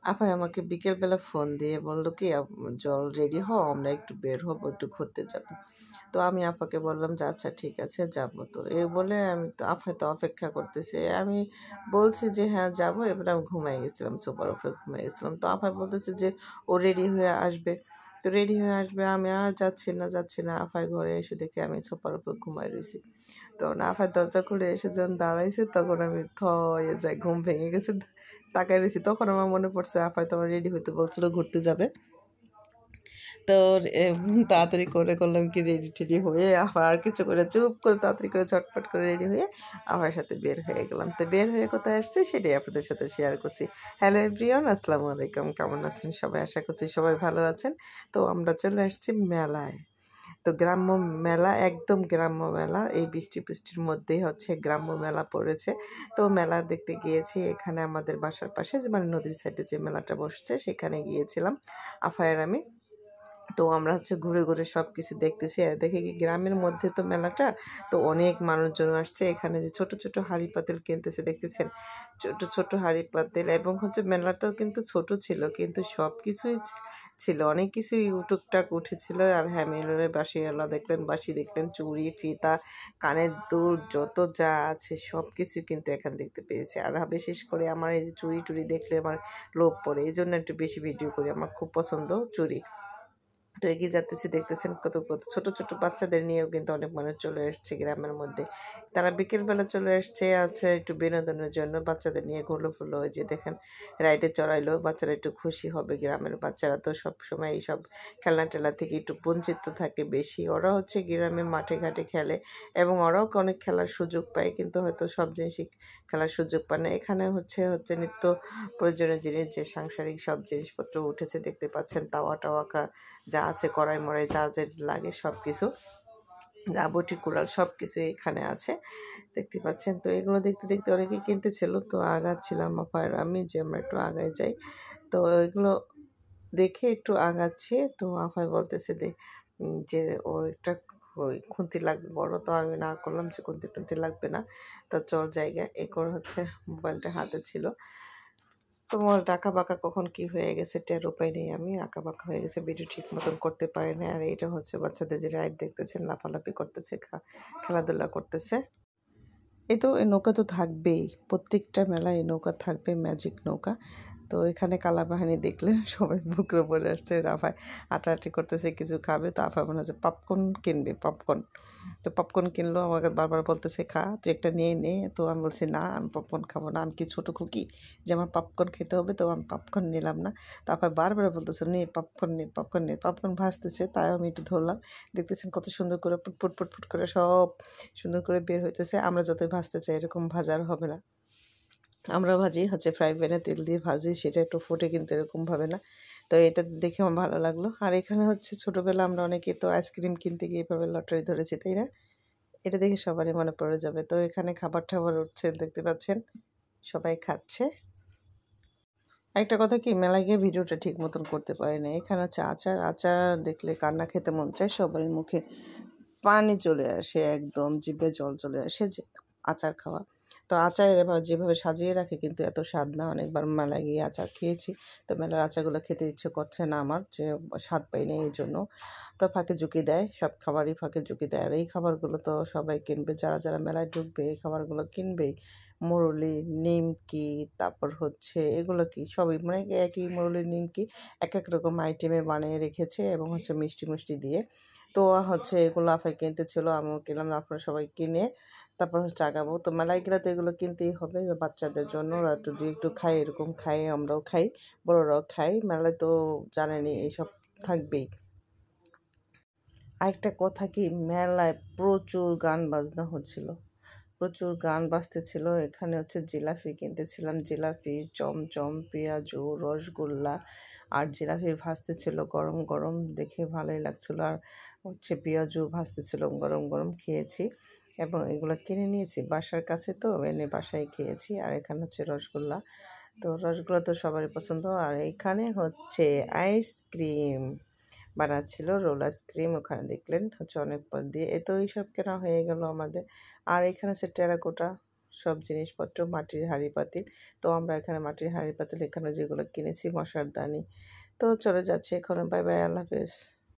আপাই আমাকে বিকেলবেলা ফোন দিয়ে বলল কি, জল রেডি হও, আমরা একটু বের হবো, একটু ঘুরতে যাব। তো আমি আপাকে বললাম যে আচ্ছা ঠিক আছে যাব। তো এই বলে আমি তো আপাই তো অপেক্ষা করতেছে। আমি বলছি যে হ্যাঁ যাব, এবার আমি ঘুমাই গেছিলাম, সোফার উপরে ঘুমাই গেছিলাম। তো আপাই বলতেছে যে ও রেডি হয়ে আসবে। তো রেডি হয়ে আসবে, আমি আর যাচ্ছি না। আপাই ঘরে এসে দেখি আমি সোফার উপর ঘুমাই রয়েছি। তখন আফার দরজা খুলে এসে যখন দাঁড়াইছে, তখন আমি হয়ে যাই, ঘুম ভেঙে গেছে, তাকাই রয়েছি। তখন আমার মনে পড়ছে আফাই তোমার রেডি হইতে বলছিল, ঘুরতে যাবে। তো তাড়াতাড়ি করে করলাম কি, রেডি টেডি হয়ে আবার আর কিছু করে চুপ করে তাড়াতাড়ি করে ঝটপট করে রেডি হয়ে আমার সাথে বের হয়ে গেলাম। তো বের হয়ে কোথায় আসছে সেটাই আপনাদের সাথে শেয়ার করছি। হ্যালো এভরিওয়ান, আসসালামু আলাইকুম। কেমন আছেন সবাই? আশা করছি সবাই ভালো আছেন। তো আমরা চলে আসছি মেলায়। তো গ্রাম্য মেলা, একদম গ্রাম্য মেলা, এই বৃষ্টির মধ্যেই হচ্ছে গ্রাম্য মেলা পড়েছে। তো মেলা দেখতে গিয়েছি এখানে আমাদের বাসার পাশে, যে মানে নদীর সাইডে যে মেলাটা বসছে সেখানে গিয়েছিলাম আফায়ের আমি। তো আমরা হচ্ছে ঘুরে ঘুরে সব কিছু দেখতেছি, আর দেখে কি গ্রামের মধ্যে তো মেলাটা, তো অনেক মানুষজন আসছে এখানে, যে ছোট ছোট হাঁড়ি পাতিল কিনতেছে, দেখতেছেন ছোট ছোট হাঁড়ি পাতিল। এবং হচ্ছে মেলাটাও কিন্তু ছোট ছিল, কিন্তু সব কিছুই ছিল, অনেক কিছুই টুকটাক উঠেছিল। আর হ্যাঁ, মেলনের বাঁশিওয়ালা দেখলেন, বাঁশি দেখলেন, চুড়ি, ফিতা, কানের দুল, যত যা আছে সব কিছু কিন্তু এখানে দেখতে পেয়েছি। আর বিশেষ করে আমার এই যে চুড়ি টুড়ি দেখলে আমার লোভ পড়ে, এই জন্য একটু বেশি ভিডিও করি, আমার খুব পছন্দ চুড়ি। তো এগিয়ে যাচ্তেছি, দেখতেছেন কত কত ছোট ছোট বাচ্চাদের নিয়েও কিন্তু অনেক মানুষ চলে এসছে গ্রামের মধ্যে। তারা বিকেলবেলা চলে আসছে আছে একটু বিনোদনের জন্য, বাচ্চাদের নিয়ে ঘুরলো ফুরলো। ওই যে দেখেন রাইডে চড়াইলো, বাচ্চারা একটু খুশি হবে। গ্রামের বাচ্চারা তো সব সময় এইসব খেলনা টেলা থেকে একটু বঞ্চিত থাকে বেশি। ওরা হচ্ছে গ্রামে মাঠে ঘাটে খেলে, এবং ওরাও অনেক খেলার সুযোগ পায়, কিন্তু হয়তো সব জিনিসই খেলার সুযোগ পায় না। এখানে হচ্ছে হচ্ছে নিত্য প্রয়োজনীয় জিনিস, যে সাংসারিক সব জিনিসপত্র উঠেছে দেখতে পাচ্ছেন, তাওয়া টাওয়া যা আছে, কড়াই মড়াই যা যা লাগে সব কিছু, যাবতীয় কুড়াল সব কিছু এখানে আছে দেখতে পাচ্ছেন। তো এগুলো দেখতে দেখতে অনেকেই কিনতেছিল, তো আগাচ্ছিলাম আপার আমি, যে আমরা একটু আগায় যাই। তো এগুলো দেখে একটু আগাচ্ছি, তো আপাই বলতেছে যে ও একটা ওই খুন্তি লাগবে বড়। তো আমি না করলাম যে খুন্তি টুন্তি লাগবে না, তো চল জায়গা এ করে হচ্ছে মোবাইলটা হাতে ছিল। তো মোবাইলটা আঁকা বাঁকা কখন কি হয়ে গেছে টের উপায় নেই, আমি আঁকা বাঁকা হয়ে গেছে, ভিডিও ঠিক মতন করতে পারি না। আর এইটা হচ্ছে বাচ্চাদের যে রাইড দেখতেছেন, লাফালাফি করতেছে, খেলাধুলা করতেছে। এই তো এই নৌকা তো থাকবেই, প্রত্যেকটা মেলায় এই নৌকা থাকবে, ম্যাজিক নৌকা। তো এখানে কালাবাহানি দেখলেন সবাই বুকরে পড়ে আসছে, রাফায় আটাআটি করতেছে, কিছু খাবে। তো আফা মনে হচ্ছে পপকর্ন কিনবে, পপকর্ন। তো পপকর্ন কিনলো, আমাকে বারবার বলতেছে খা, তুই একটা নিয়ে নে। তো আমি বলছি না, আমি পপকর্ন খাবো না, আমি কি ছোটো খুকি যে আমার পপকর্ন খেতে হবে? তো আমি পপকর্ন নিলাম না। তো আফা বারবার বলতেছে নে পপকর্ন, নে পপকর্ন, নে। পপকর্ন ভাজতেছে, তাই আমি একটু ধরলাম। দেখতেছেন কত সুন্দর করে পুটপুট পুটপুট করে সব সুন্দর করে বের হইতেছে। আমরা যতই ভাজতে চাই এরকম ভাজার হবে না। আমরা ভাজি হচ্ছে ফ্রাই প্যানে তেল দিয়ে ভাজি, সেটা একটু ফোটে, কিন্তু এরকমভাবে না। তো এটা দেখে আমার ভালো লাগলো। আর এখানে হচ্ছে ছোটোবেলা আমরা অনেকে তো আইসক্রিম কিনতে গিয়ে এভাবে লটারি ধরেছি, তাই না? এটা দেখে সবারই মনে পড়ে যাবে। তো এখানে খাবার টাবার উঠছে দেখতে পাচ্ছেন, সবাই খাচ্ছে। একটা কথা কি, মেলায় গিয়ে ভিডিওটা ঠিক মতন করতে পারি না। এখানে হচ্ছে আচার, আচার দেখলে কান্না খেতে মন চায়, সবারই মুখে পানি চলে আসে, একদম জিভে জল চলে আসে যে আচার খাওয়া। তো আচার এবার যেভাবে সাজিয়ে রাখে কিন্তু এত স্বাদ না। অনেকবার মেলায় গিয়ে আচার খেয়েছি, তো মেলার আচারগুলো খেতে ইচ্ছে করছে না আমার, যে স্বাদ পাই না এই জন্য। তো ফাঁকে ঝুঁকি দেয়, সব খাবারই ফাঁকে ঝুঁকি দেয়। আর এই খাবারগুলো তো সবাই কিনবে, যারা যারা মেলায় ঢুকবে এই খাবারগুলো কিনবেই। মুরলি, নিমকি, তারপর হচ্ছে এগুলো কি সবই মানে একই মুরলি, নিমকি এক এক রকম আইটেমে বানিয়ে রেখেছে, এবং হচ্ছে মিষ্টি মিষ্টি দিয়ে। তো হচ্ছে এগুলো আফাই কিনতে ছিল, আমিও কিনলাম, আপনারা সবাই কিনে তারপর হচ্ছে আগাবো। তো মেলায় গেলে তো এগুলো কিনতেই হবে বাচ্চাদের জন্য, ওরা একটু দুই একটু খাই, এরকম খাই, আমরাও খাই, বড়রাও খাই। মেলায় তো জানেনই এইসব থাকবেই। আরেকটা কথা কি, মেলায় প্রচুর গান বাজনা হচ্ছিল, প্রচুর গান বাজতেছিল। এখানে হচ্ছে জিলাপি কিনতেছিলাম, জিলাপি, চমচম, পেঁয়াজু, রসগোল্লা। আর জিলাপি ভাজতেছিল গরম গরম, দেখে ভালোই লাগছিল। আর হচ্ছে পেঁয়াজু ভাজতেছিল গরম গরম, খেয়েছি। এবং এগুলো কিনে নিয়েছি বাসার কাছে, তো এনে বাসায় খেয়েছি। আর এখানে হচ্ছে রসগোল্লা, তো রসগোল্লা তো সবারই পছন্দ। আর এখানে হচ্ছে আইসক্রিম বানাচ্ছিল, রোল আইসক্রিম। ওখানে দেখলেন হচ্ছে অনেক পদ দিয়ে, এ তো এইসব কেনা হয়ে গেল আমাদের। আর এখানে হচ্ছে টেরাকোটা, সব জিনিসপত্র, মাটির হাঁড়ি পাতিল। তো আমরা এখানে মাটির হাঁড়ি পাতিল এখানে যেগুলো কিনেছি মশারদানি। তো চলে যাচ্ছি এখন, বাই বাই, আল্লাহ হাফেজ।